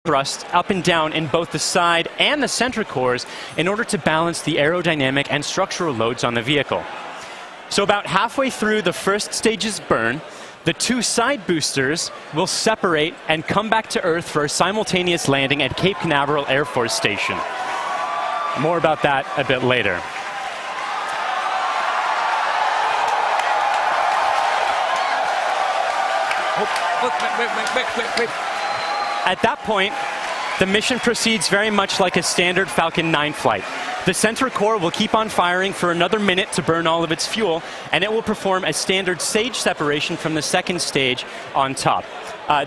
thrust up and down in both the side and the center cores in order to balance the aerodynamic and structural loads on the vehicle. So about halfway through the first stage's burn, the two side boosters will separate and come back to Earth for a simultaneous landing at Cape Canaveral Air Force Station. More about that a bit later. Wait. At that point, the mission proceeds very much like a standard Falcon 9 flight. The center core will keep on firing for another minute to burn all of its fuel, and it will perform a standard stage separation from the second stage on top.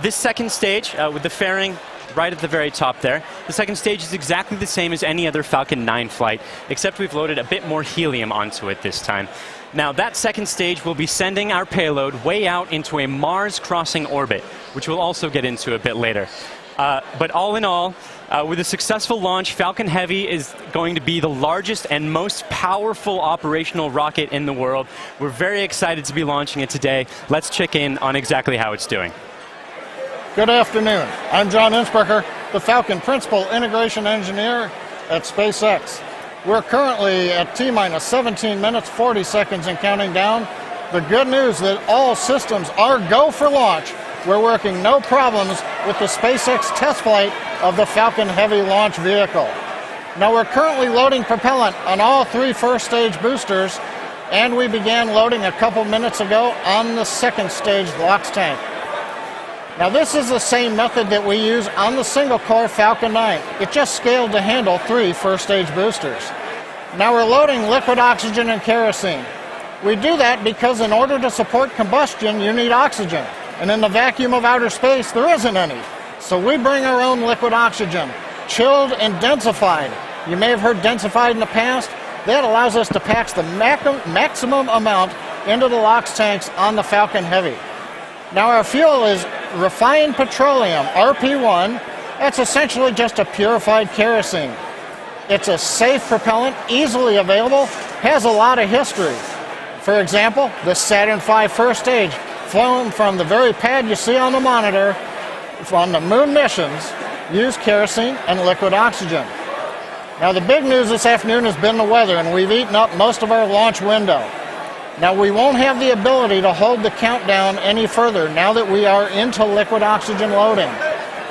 This second stage, with the fairing right at the very top there, the second stage is exactly the same as any other Falcon 9 flight, except we've loaded a bit more helium onto it this time. Now, that second stage will be sending our payload way out into a Mars-crossing orbit, which we'll also get into a bit later. But all in all, with a successful launch, Falcon Heavy is going to be the largest and most powerful operational rocket in the world. We're very excited to be launching it today. Let's check in on exactly how it's doing. Good afternoon. I'm John Innsbrucker, the Falcon Principal Integration Engineer at SpaceX. We're currently at T-minus 17 minutes, 40 seconds and counting down. The good news is that all systems are go for launch. We're working no problems with the SpaceX test flight of the Falcon Heavy launch vehicle. Now we're currently loading propellant on all three first stage boosters, and we began loading a couple minutes ago on the second stage LOX tank. Now this is the same method that we use on the single-core Falcon 9. It just scaled to handle three first-stage boosters. Now we're loading liquid oxygen and kerosene. We do that because in order to support combustion, you need oxygen. And in the vacuum of outer space, there isn't any. So we bring our own liquid oxygen, chilled and densified. You may have heard densified in the past. That allows us to pack the maximum amount into the LOX tanks on the Falcon Heavy. Now our fuel is refined petroleum, RP1. That's essentially just a purified kerosene. It's a safe propellant, easily available, has a lot of history. For example, the Saturn V first stage, flown from the very pad you see on the monitor, from the moon missions, used kerosene and liquid oxygen. Now the big news this afternoon has been the weather, and we've eaten up most of our launch window. Now we won't have the ability to hold the countdown any further now that we are into liquid oxygen loading.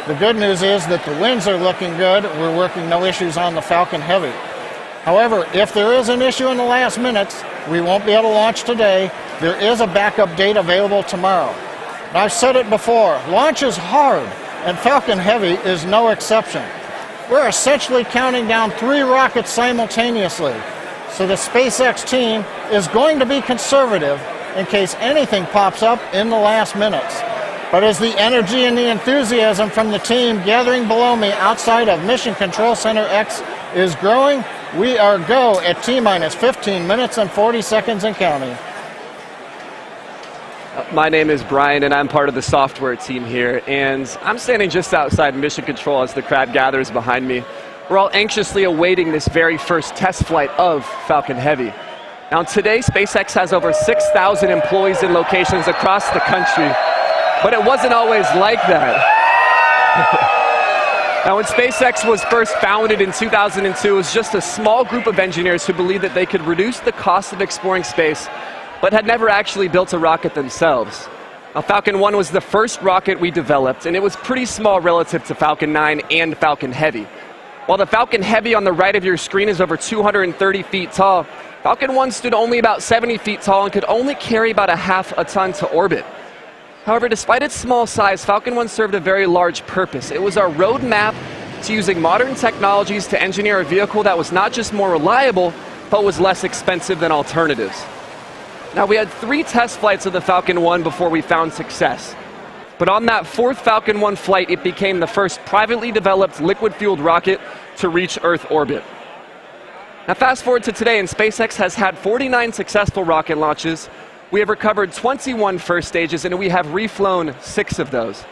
The good news is that the winds are looking good. We're working no issues on the Falcon Heavy. However, if there is an issue in the last minutes, we won't be able to launch today. There is a backup date available tomorrow. Now, I've said it before, launch is hard, and Falcon Heavy is no exception. We're essentially counting down 3 rockets simultaneously. So the SpaceX team is going to be conservative in case anything pops up in the last minutes. But as the energy and the enthusiasm from the team gathering below me outside of Mission Control Center X is growing, we are go at T-minus 15 minutes and 40 seconds and counting. My name is Brian, and I'm part of the software team here. And I'm standing just outside Mission Control as the crowd gathers behind me. We're all anxiously awaiting this very first test flight of Falcon Heavy. Now today, SpaceX has over 6,000 employees in locations across the country, but it wasn't always like that. Now when SpaceX was first founded in 2002, it was just a small group of engineers who believed that they could reduce the cost of exploring space, but had never actually built a rocket themselves. Now Falcon 1 was the first rocket we developed, and it was pretty small relative to Falcon 9 and Falcon Heavy. While the Falcon Heavy on the right of your screen is over 230 feet tall, Falcon 1 stood only about 70 feet tall and could only carry about half a ton to orbit. However, despite its small size, Falcon 1 served a very large purpose. It was our roadmap to using modern technologies to engineer a vehicle that was not just more reliable, but was less expensive than alternatives. Now, we had 3 test flights of the Falcon 1 before we found success. But on that 4th Falcon 1 flight, it became the first privately developed liquid-fueled rocket to reach Earth orbit. Now fast forward to today, and SpaceX has had 49 successful rocket launches. We have recovered 21 first stages, and we have reflown 6 of those.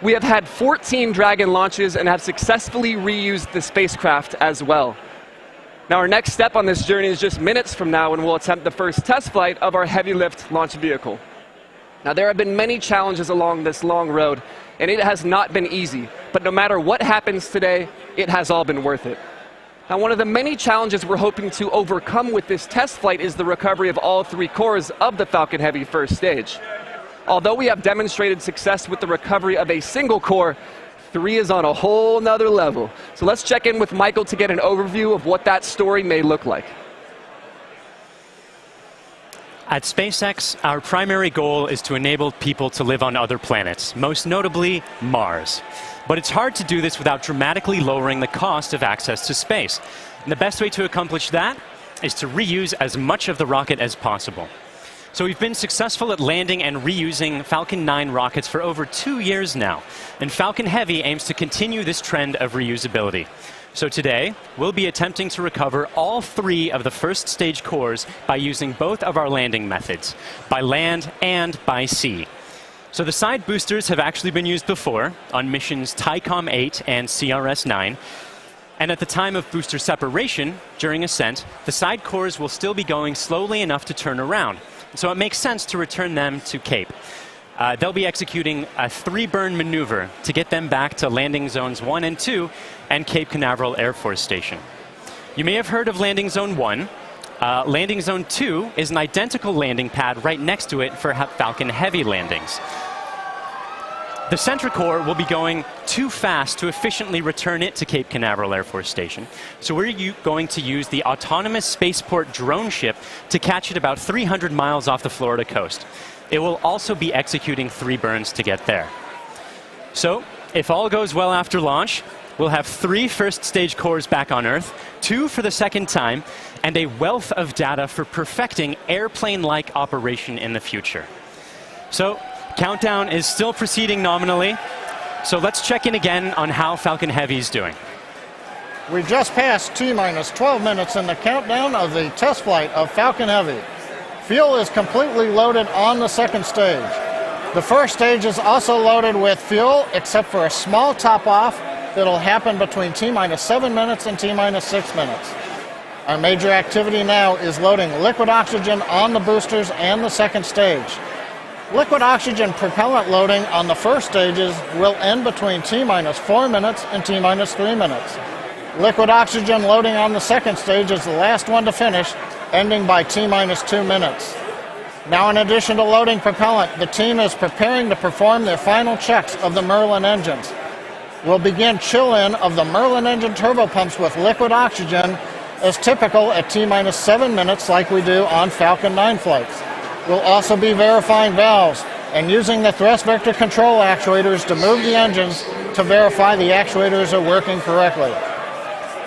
We have had 14 Dragon launches and have successfully reused the spacecraft as well. Now our next step on this journey is just minutes from now, when we'll attempt the first test flight of our heavy lift launch vehicle. Now, there have been many challenges along this long road, and it has not been easy. But no matter what happens today, it has all been worth it. Now, one of the many challenges we're hoping to overcome with this test flight is the recovery of all 3 cores of the Falcon Heavy first stage. Although we have demonstrated success with the recovery of a single core, 3 is on a whole nother level. So let's check in with Michael to get an overview of what that story may look like. At SpaceX, our primary goal is to enable people to live on other planets, most notably Mars. But it's hard to do this without dramatically lowering the cost of access to space. And the best way to accomplish that is to reuse as much of the rocket as possible. So we've been successful at landing and reusing Falcon 9 rockets for over 2 years now. And Falcon Heavy aims to continue this trend of reusability. So today, we'll be attempting to recover all 3 of the first stage cores by using both of our landing methods, by land and by sea. So the side boosters have actually been used before on missions TICOM 8 and CRS 9. And at the time of booster separation, during ascent, the side cores will still be going slowly enough to turn around. So it makes sense to return them to Cape. They'll be executing a 3-burn maneuver to get them back to landing zones 1 and 2 and Cape Canaveral Air Force Station. You may have heard of landing zone 1. Landing zone 2 is an identical landing pad right next to it for Falcon Heavy landings. The center core will be going too fast to efficiently return it to Cape Canaveral Air Force Station. So we're going to use the autonomous spaceport drone ship to catch it about 300 miles off the Florida coast. It will also be executing 3 burns to get there. So, if all goes well after launch, we'll have 3 first stage cores back on Earth, 2 for the second time, and a wealth of data for perfecting airplane-like operation in the future. So, countdown is still proceeding nominally. So let's check in again on how Falcon Heavy is doing. We just passed T-minus 12 minutes in the countdown of the test flight of Falcon Heavy. Fuel is completely loaded on the second stage. The first stage is also loaded with fuel, except for a small top-off that'll happen between T-minus 7 minutes and T-minus 6 minutes. Our major activity now is loading liquid oxygen on the boosters and the second stage. Liquid oxygen propellant loading on the first stages will end between T-minus 4 minutes and T-minus 3 minutes. Liquid oxygen loading on the second stage is the last one to finish, ending by T-minus 2 minutes. Now, in addition to loading propellant, the team is preparing to perform their final checks of the Merlin engines. We'll begin chill-in of the Merlin engine turbopumps with liquid oxygen as typical at T-minus 7 minutes like we do on Falcon 9 flights. We'll also be verifying valves and using the thrust vector control actuators to move the engines to verify the actuators are working correctly.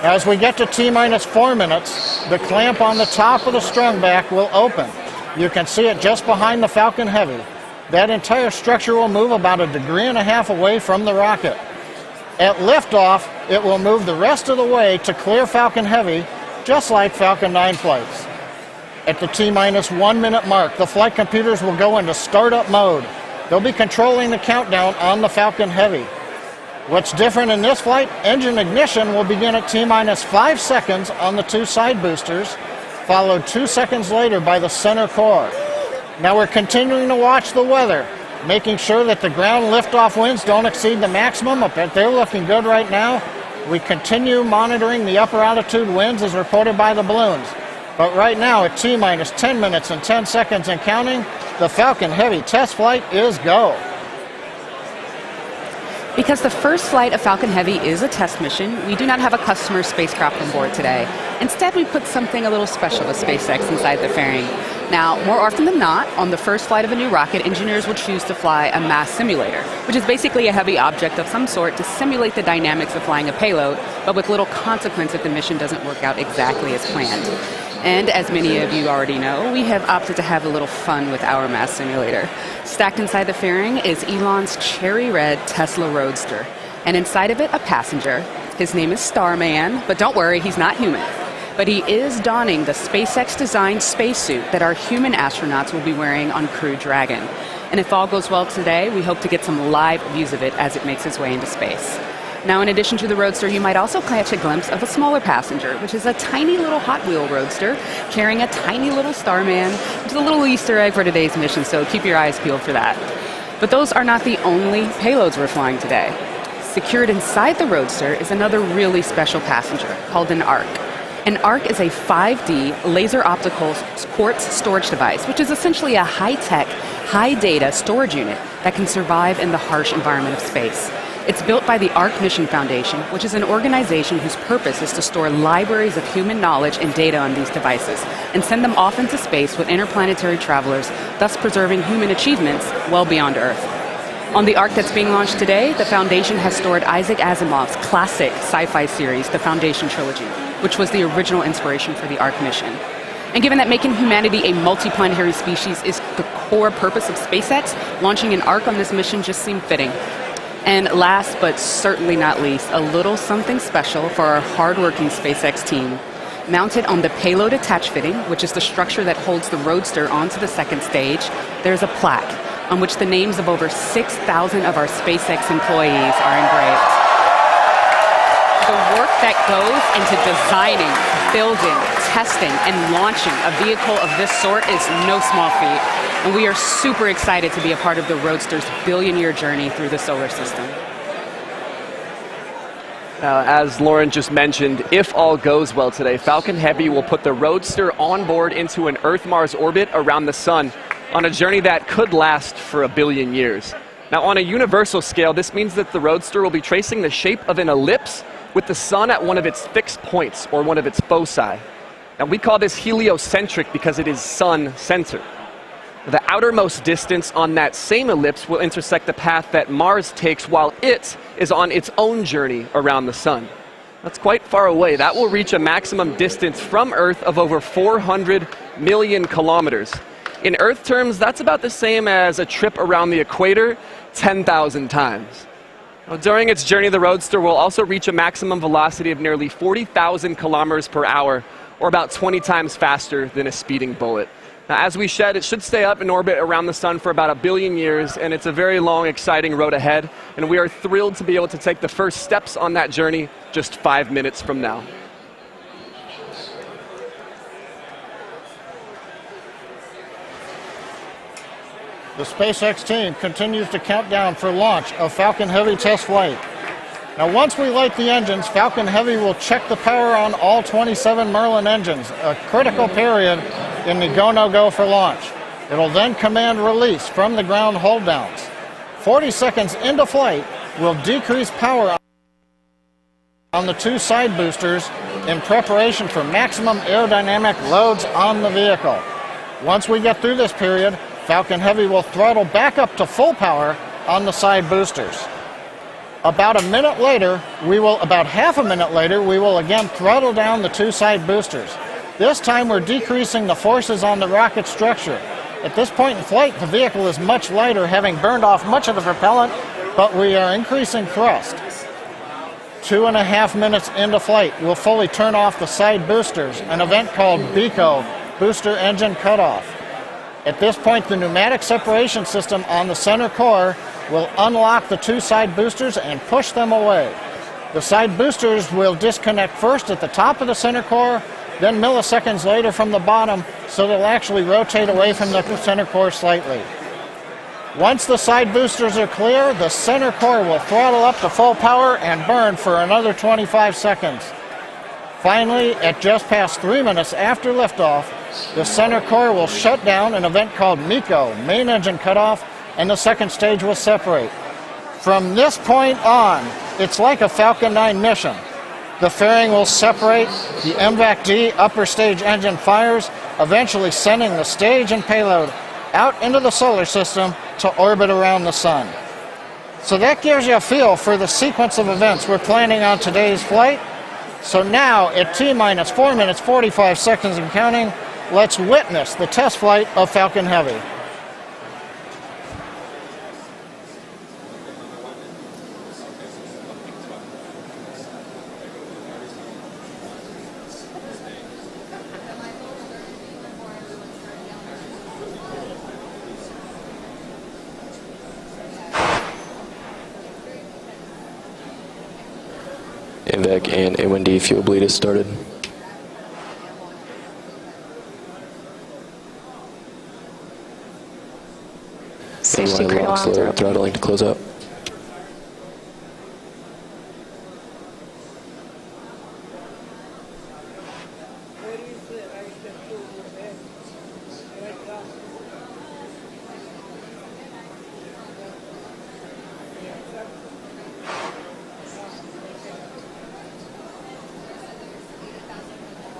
As we get to T-minus 4 minutes, the clamp on the top of the strung back will open. You can see it just behind the Falcon Heavy. That entire structure will move about 1.5 degrees away from the rocket. At liftoff, it will move the rest of the way to clear Falcon Heavy, just like Falcon 9 flights. At the T-minus 1 minute mark, the flight computers will go into startup mode. They'll be controlling the countdown on the Falcon Heavy. What's different in this flight, engine ignition will begin at T-minus 5 seconds on the 2 side boosters, followed 2 seconds later by the center core. Now we're continuing to watch the weather, making sure that the ground liftoff winds don't exceed the maximum, but they're looking good right now. We continue monitoring the upper altitude winds as reported by the balloons. But right now at T-minus 10 minutes and 10 seconds and counting, the Falcon Heavy test flight is go. Because the first flight of Falcon Heavy is a test mission, we do not have a customer spacecraft on board today. Instead, we put something a little special with SpaceX inside the fairing. Now, more often than not, on the first flight of a new rocket, engineers will choose to fly a mass simulator, which is basically a heavy object of some sort to simulate the dynamics of flying a payload, but with little consequence if the mission doesn't work out exactly as planned. And as many of you already know, we have opted to have a little fun with our mass simulator. Stacked inside the fairing is Elon's cherry red Tesla Roadster, and inside of it, a passenger. His name is Starman, but don't worry, he's not human. But he is donning the SpaceX-designed spacesuit that our human astronauts will be wearing on Crew Dragon. And if all goes well today, we hope to get some live views of it as it makes its way into space. Now, in addition to the Roadster, you might also catch a glimpse of a smaller passenger, which is a tiny little Hot Wheel Roadster carrying a tiny little Starman, which is a little Easter egg for today's mission, so keep your eyes peeled for that. But those are not the only payloads we're flying today. Secured inside the Roadster is another really special passenger called an ARC. An ARC is a 5D laser optical quartz storage device, which is essentially a high-tech, high-data storage unit that can survive in the harsh environment of space. It's built by the ARC Mission Foundation, which is an organization whose purpose is to store libraries of human knowledge and data on these devices and send them off into space with interplanetary travelers, thus preserving human achievements well beyond Earth. On the ARC that's being launched today, the Foundation has stored Isaac Asimov's classic sci-fi series, The Foundation Trilogy, which was the original inspiration for the ARC mission. And given that making humanity a multiplanetary species is the core purpose of SpaceX, launching an ARC on this mission just seemed fitting. And last but certainly not least, a little something special for our hardworking SpaceX team. Mounted on the payload attach fitting, which is the structure that holds the Roadster onto the second stage, there's a plaque on which the names of over 6,000 of our SpaceX employees are engraved. The work that goes into designing, building, testing, and launching a vehicle of this sort is no small feat. And we are super excited to be a part of the Roadster's billion-year journey through the solar system. As Lauren just mentioned, if all goes well today, Falcon Heavy will put the Roadster on board into an Earth-Mars orbit around the sun on a journey that could last for 1 billion years. Now, on a universal scale, this means that the Roadster will be tracing the shape of an ellipse with the sun at one of its fixed points, or one of its foci. Now, we call this heliocentric because it is sun-centered. The outermost distance on that same ellipse will intersect the path that Mars takes while it is on its own journey around the sun. That's quite far away. That will reach a maximum distance from Earth of over 400 million kilometers. In Earth terms, that's about the same as a trip around the equator 10,000 times. Now, during its journey, the Roadster will also reach a maximum velocity of nearly 40,000 kilometers per hour, or about 20 times faster than a speeding bullet. Now, as we said, it should stay up in orbit around the sun for about 1 billion years, and it's a very long, exciting road ahead, and we are thrilled to be able to take the first steps on that journey just 5 minutes from now. The SpaceX team continues to count down for launch of Falcon Heavy test flight. Now, once we light the engines, Falcon Heavy will check the power on all 27 Merlin engines, a critical period in the go-no-go for launch. It'll then command release from the ground hold downs. 40 seconds into flight, we'll decrease power on the 2 side boosters in preparation for maximum aerodynamic loads on the vehicle. Once we get through this period, Falcon Heavy will throttle back up to full power on the side boosters. About half a minute later, we will again throttle down the 2 side boosters. This time we're decreasing the forces on the rocket structure. At this point in flight, the vehicle is much lighter, having burned off much of the propellant, but we are increasing thrust. 2.5 minutes into flight, we'll fully turn off the side boosters, an event called BECO, Booster Engine Cutoff. At this point, the pneumatic separation system on the center core will unlock the 2 side boosters and push them away. The side boosters will disconnect first at the top of the center core, then milliseconds later from the bottom, so they'll actually rotate away from the center core slightly. Once the side boosters are clear, the center core will throttle up to full power and burn for another 25 seconds. Finally, at just past 3 minutes after liftoff, the center core will shut down, an event called MECO, Main Engine Cutoff, and the second stage will separate. From this point on, it's like a Falcon 9 mission. The fairing will separate, the MVAC-D upper stage engine fires, eventually sending the stage and payload out into the solar system to orbit around the sun. So that gives you a feel for the sequence of events we're planning on today's flight. So now, at T-minus 4 minutes 45 seconds and counting, let's witness the test flight of Falcon Heavy. INVEC and A1D fuel bleed is started. Safety crate LOX alarms are load, open. throttling to close out.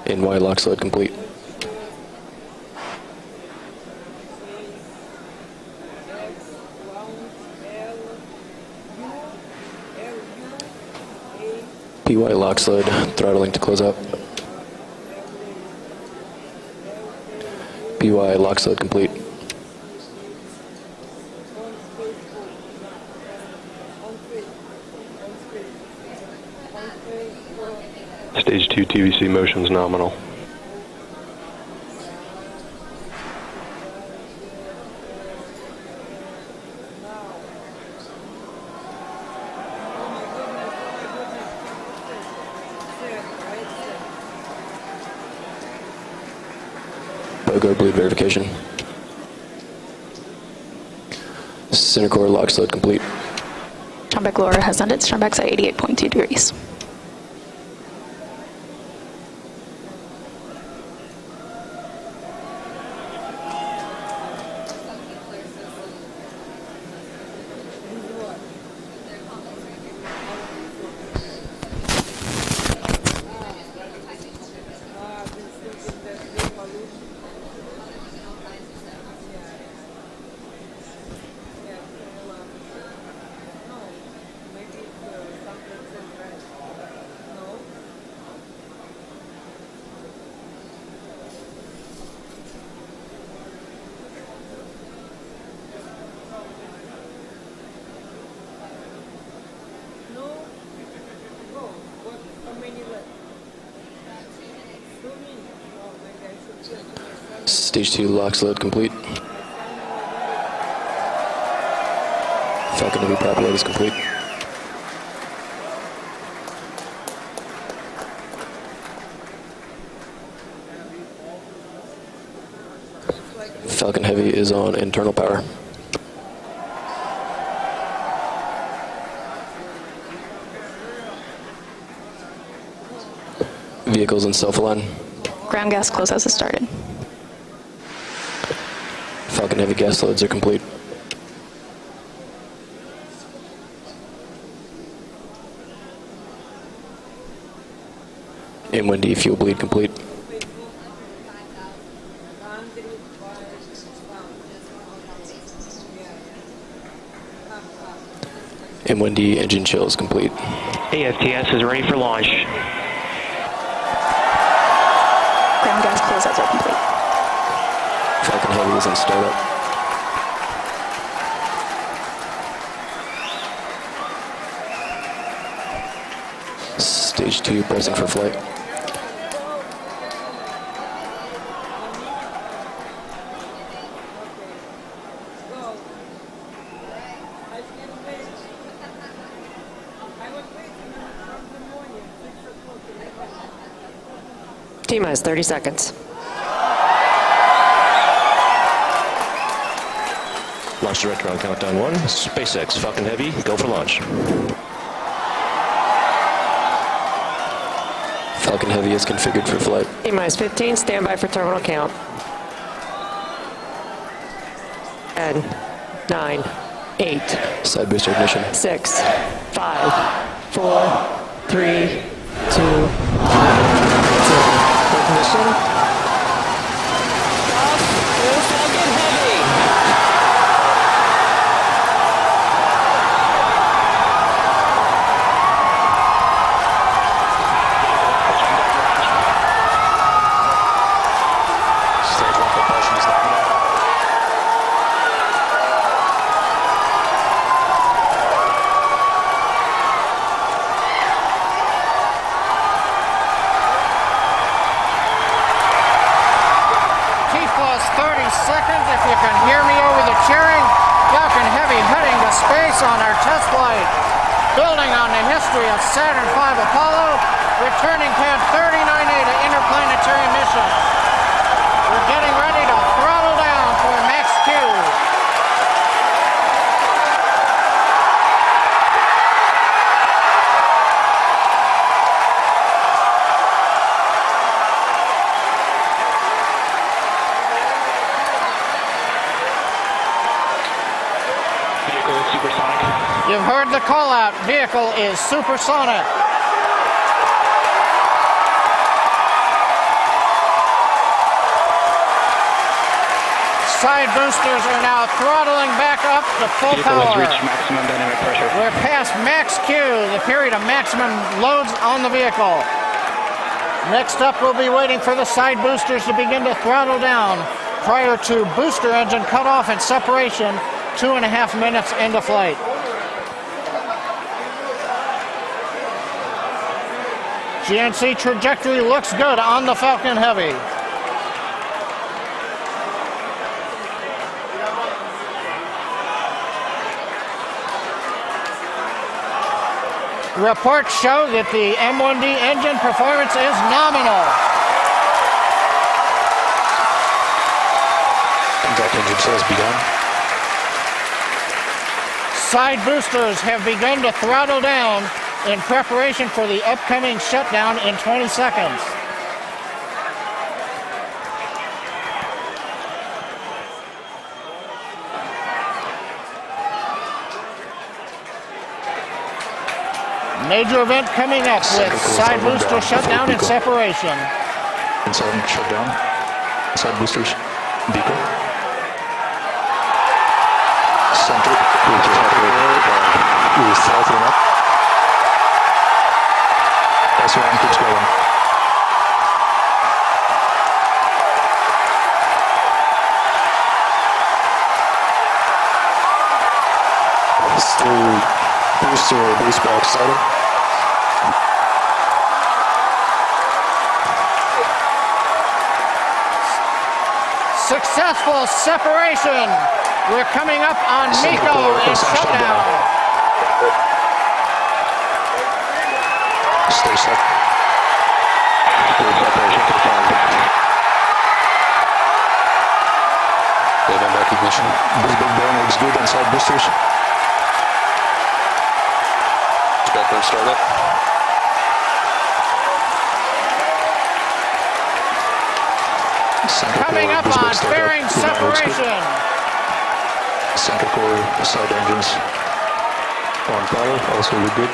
NY LOX load complete. PY LOX load, throttling to close out. PY LOX load complete. Stage 2 TVC motion's nominal. BOGO bleed verification. Center core LOX load complete. Strombeck lower has ended. Strombeck's at 88.2 degrees. Stage 2 LOX load complete. Falcon Heavy prop load is complete. Falcon Heavy is on internal power. Vehicles in self-align. Ground gas closeouts has started. Falcon Heavy gas loads are complete. M1D fuel bleed complete. M1D engine chill is complete. AFTS is ready for launch. Ground gas closeouts are complete. Falcon Heavy is in startup. Stage 2 pressing for flight. T-minus 30 seconds. Launch director on countdown 1. Space X Falcon Heavy, go for launch. Falcon Heavy is configured for flight. T-minus 15, stand by for terminal count. 10, 9, 8. Side booster ignition. 6, 5, 4, 3, 2, 1. Ignition. Falcon Heavy heading to space on our test flight. building on the history of Saturn V Apollo, returning pad 39A to interplanetary mission. We're getting ready to throttle down for max Q. You've heard the call out. Vehicle is supersonic. Side boosters are now throttling back up to full power. Has reached maximum dynamic pressure. We're past max Q, the period of maximum loads on the vehicle. Next up, we'll be waiting for the side boosters to begin to throttle down prior to booster engine cutoff and separation 2.5 minutes into flight. GNC trajectory looks good on the Falcon Heavy. Reports show that the M1D engine performance is nominal. Contact engine sales begun. Side boosters have begun to throttle down in preparation for the upcoming shutdown in 20 seconds. Major event coming up with side booster shutdown and separation. Inside shutdown. Side boosters. Beacon. Center. Ooh, throttling up. S1 keeps going. Still booster boost box started. Successful separation. We're coming up on MECO and shutdown. Stay set. Separation confirmed. Event recognition. Boost big burn looks good on side boosters. Backburn startup. Coming up on fairing separation. Center core side engines on power, also look good.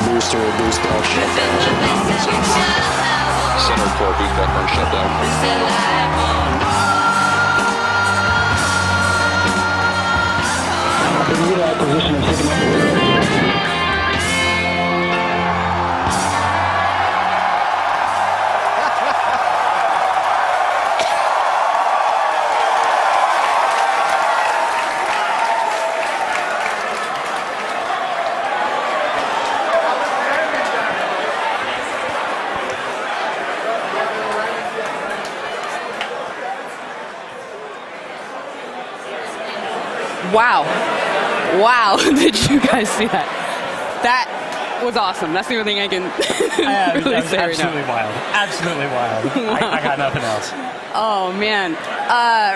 Booster, boost back, shutdown. Center core boost backburn shutdown. Position of signal. Wow. Wow. Did you guys see that? That was awesome. That's the only thing I can really say right now. Absolutely wild. Absolutely wild. I got nothing else. Oh, man.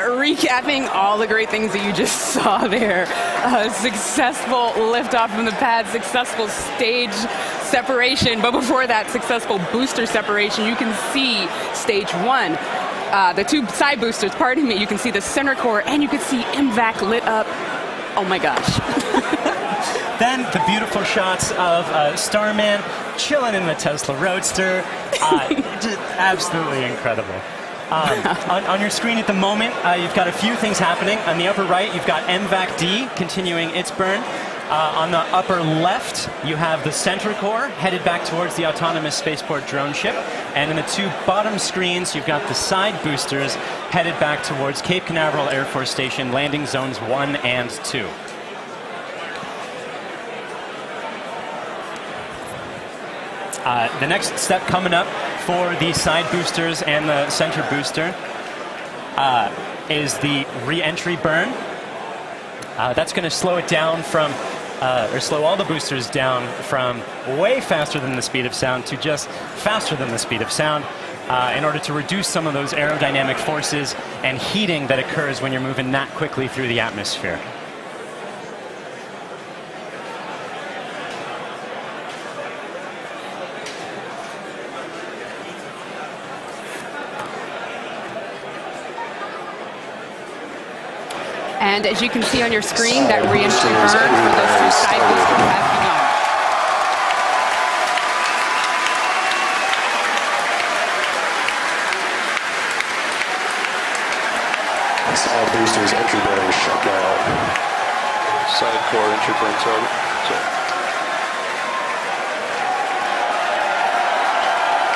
Recapping all the great things that you just saw there. Successful liftoff from the pad, successful stage separation. But before that, successful booster separation. You can see stage one. The two side boosters, pardon me, you can see the center core, and you can see MVAC lit up. Oh my gosh. Then the beautiful shots of Starman chilling in the Tesla Roadster. Just absolutely incredible. On your screen at the moment, you've got a few things happening. On the upper right, you've got MVAC-D continuing its burn. On the upper left, you have the center core headed back towards the autonomous spaceport drone ship. And in the two bottom screens, you've got the side boosters headed back towards Cape Canaveral Air Force Station, landing zones 1 and 2. The next step coming up for the side boosters and the center booster is the re-entry burn. That's going to slow it down from, or slow all the boosters down from way faster than the speed of sound to just faster than the speed of sound in order to reduce some of those aerodynamic forces and heating that occurs when you're moving that quickly through the atmosphere. And as you can see on your screen, that re-entry burn for those two side boosters has begun. Side boosters entry burn shut down. Side core entry burn target.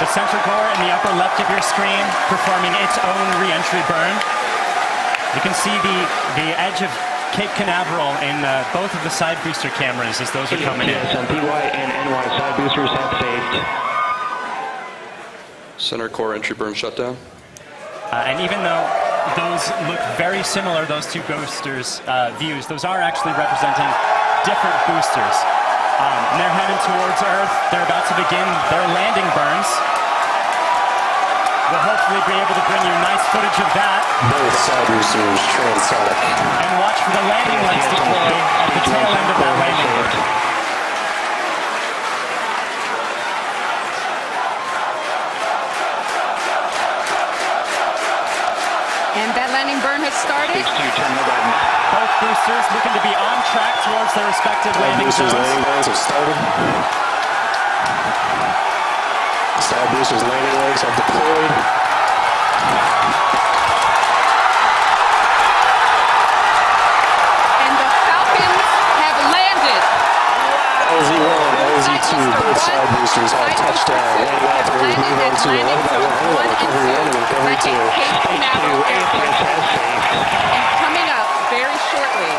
The center core in the upper left of your screen performing its own re-entry burn. You can see the edge of Cape Canaveral in both of the side booster cameras as those are coming in. PY and NY side boosters have saved. Center core entry burn shutdown. And even though those look very similar, those two boosters views, those are actually representing different boosters. And they're heading towards Earth. They're about to begin their landing burns. We'll hopefully be able to bring you nice footage of that. Both side boosters transonic. And watch for the landing lights deploy at the tail end of that landing burn. And that landing burn has started. Both boosters looking to be on track towards their respective landing zones. Landing burns have started. Side boosters landing legs are deployed. And the Falcons have landed. LZ1, LZ2, both side boosters have touchdown. Landing operators move on to recovery 1 and recovery 2. And coming up very shortly,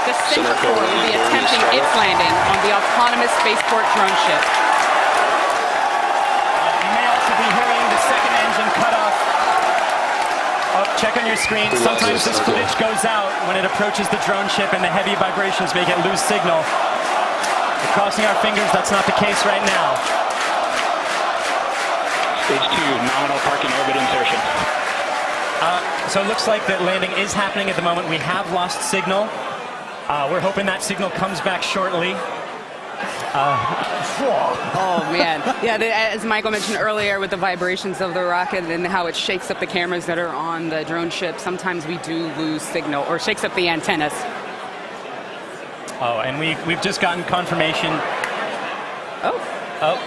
the center core will be attempting its landing on the autonomous spaceport drone ship. Check on your screen. Sometimes this footage goes out when it approaches the drone ship and the heavy vibrations make it lose signal. We're crossing our fingers that's not the case right now. Stage 2, nominal parking orbit insertion. So it looks like that landing is happening at the moment. We have lost signal. We're hoping that signal comes back shortly. Oh man, yeah. As Michael mentioned earlier, with the vibrations of the rocket and how it shakes up the cameras that are on the drone ship, sometimes we do lose signal or shakes up the antennas. Oh, and we've just gotten confirmation. Oh.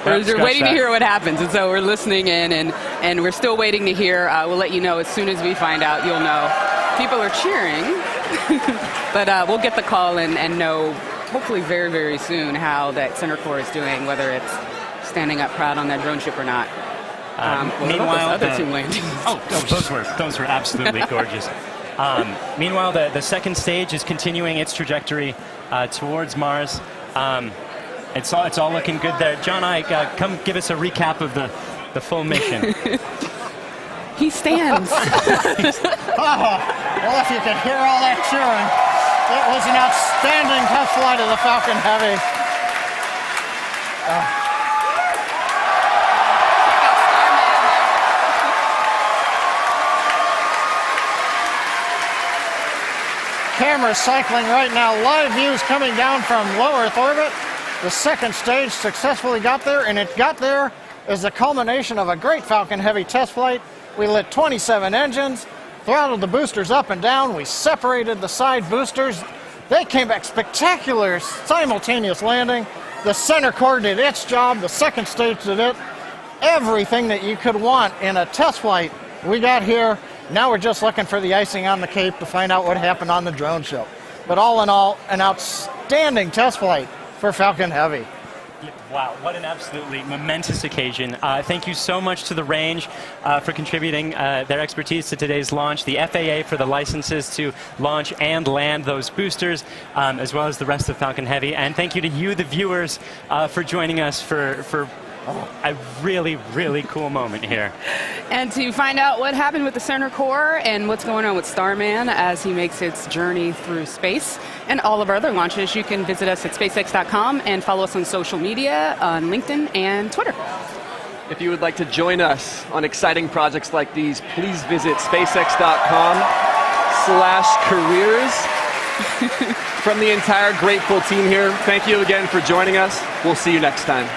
We're waiting to hear what happens, and so we're listening in, and we're still waiting to hear. We'll let you know as soon as we find out. You'll know. People are cheering, but we'll get the call and know. Hopefully very, very soon how that center core is doing, whether it's standing up proud on that drone ship or not. Meanwhile, other two landings. those were absolutely gorgeous. Meanwhile, the second stage is continuing its trajectory towards Mars. It's all looking good there. John Ike, come give us a recap of the full mission. He stands. Well, if you could hear all that cheering. It was an outstanding test flight of the Falcon Heavy. Cameras cycling right now. Live views coming down from low Earth orbit. The second stage successfully got there, and it got there as the culmination of a great Falcon Heavy test flight. We lit 27 engines, throttled the boosters up and down. We separated the side boosters. They came back spectacular, simultaneous landing. The center core did its job. The second stage did it. everything that you could want in a test flight we got here. Now we're just looking for the icing on the cake to find out what happened on the drone show. But all in all, an outstanding test flight for Falcon Heavy. Wow, what an absolutely momentous occasion. Thank you so much to the range for contributing their expertise to today's launch, the FAA for the licenses to launch and land those boosters, as well as the rest of Falcon Heavy. And thank you to you, the viewers, for joining us for a really, really cool moment here. And to find out what happened with the center core and what's going on with Starman as he makes its journey through space and all of our other launches, you can visit us at spacex.com and follow us on social media on LinkedIn and Twitter. If you would like to join us on exciting projects like these, please visit spacex.com/careers. From the entire grateful team here, thank you again for joining us. We'll see you next time.